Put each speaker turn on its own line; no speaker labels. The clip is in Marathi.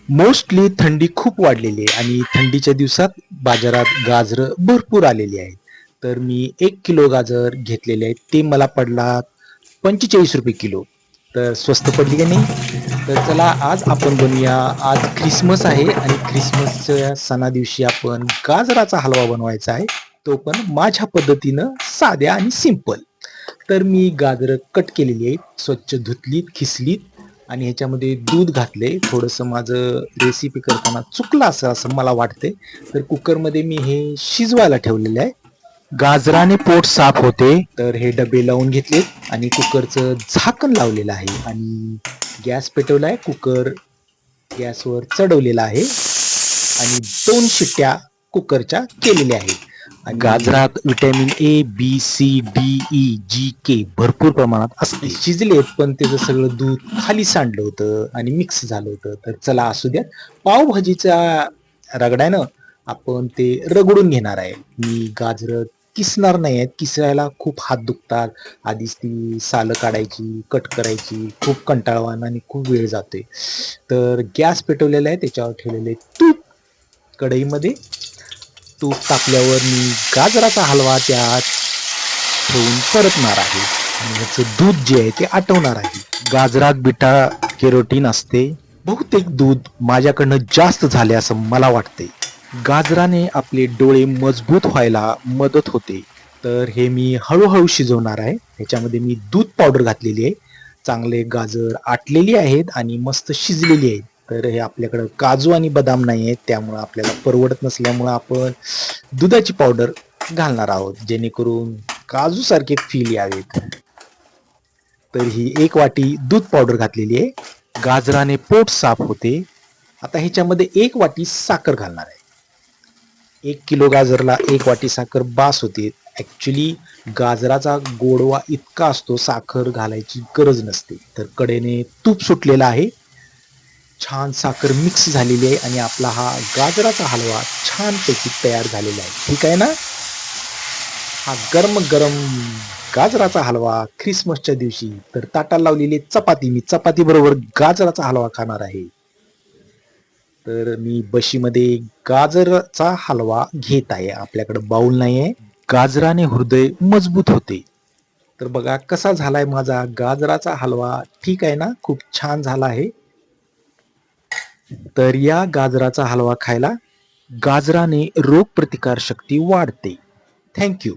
मोस्टली थंडी खूप वाढलेली आहे आणि थंडीच्या दिवसात बाजारात गाजरं भरपूर आलेली आहेत. तर मी 1 किलो गाजर घेतलेले आहेत. ते मला पडला ₹45 किलो. तर स्वस्त पडली की नाही? तर चला आज आपण बनवूया. आज ख्रिसमस आहे आणि ख्रिसमसच्या सणादिवशी आपण गाजराचा हलवा बनवायचा आहे. तो पण माझ्या पद्धतीनं साध्या आणि सिंपल. तर मी गाजरं कट केलेली आहेत. स्वच्छ धुतलीत, खिसलीत आणि ह्याच्यामध्ये दूध घातले. थोडंसं माझं रेसिपी करताना चुकलं असेल असं मला वाटते. तर कुकरमध्ये मी हे शिजवायला ठेवलेलं आहे. गाजराने पोट साफ होते. तर हे डबे लावून घेतलेत आणि कुकरचं झाकण लावलेलं आहे आणि गॅस पेटवला आहे. कुकर गॅसवर चढवलेला आहे आणि 2 शिट्ट्या कुकरच्या केलेल्या आहेत. आणि गाजरात vitamin A, B, C, D, E, G, K भरपूर प्रमाणात असते. शिजलेत पण त्याचं सगळं दूध खाली सांडलं होतं आणि मिक्स झालं होतं. तर चला असू द्यात. पावभाजीचा रगड्यानं आपण ते रगडून घेणार आहे. मी गाजरं किसणार नाही आहेत. किसायला खूप हात दुखतात. आधीच ती सालं काढायची, कट करायची खूप कंटाळवाणं आणि खूप वेळ जातोय. तर गॅस पेटवलेला आहे. त्याच्यावर ठेवलेले तूप. कढईमध्ये तूप टाकल्यावर मी गाजराचा हलवा त्यात ठेवून परतणार आहे आणि ह्याचं दूध जे आहे ते आटवणार आहे. गाजरात बीटा कॅरोटीन असते. बहुतेक दूध माझ्याकडनं जास्त झाले असं मला वाटते. गाजराने आपले डोळे मजबूत व्हायला मदत होते. तर हे मी हळूहळू शिजवणार आहे. ह्याच्यामध्ये मी दूध पावडर घातलेली आहे. चांगले गाजर आटलेली आहेत आणि मस्त शिजलेली आहेत. तर हे आपल्याकडं काजू आणि बदाम नाही आहेत, त्यामुळं आपल्याला परवडत नसल्यामुळं आपण दुधाची पावडर घालणार आहोत, जेणेकरून काजू सारखे फील यावेत. तर ही 1 वाटी दूध पावडर घातलेली आहे. गाजराने पोट साफ होते. आता ह्याच्यामध्ये 1 वाटी साखर घालणार आहे. 1 किलो गाजरला 1 वाटी साखर बास होते. ॲक्च्युली गाजराचा गोडवा इतका असतो, साखर घालायची गरज नसते. तर कडेने तूप सुटलेलं आहे. छान साखर मिक्स झालेली आहे आणि आपला हा गाजराचा हलवा छानपैकी तयार झालेला आहे. ठीक आहे ना? हा गरम गरम गाजराचा हलवा ख्रिसमसच्या दिवशी. तर ताटाला लावलेली चपाती, मी चपाती बरोबर गाजराचा हलवा खाणार आहे. तर मी बशीमध्ये गाजराचा हलवा घेत आहे. आपल्याकडे बाउल नाही आहे. गाजराने हृदय मजबूत होते. तर बघा कसा झालाय माझा गाजराचा हलवा. ठीक आहे ना? खूप छान झाला आहे. तर या गाजराचा हलवा खायला गाजराने रोगप्रतिकारशक्ती वाढते. Thank you.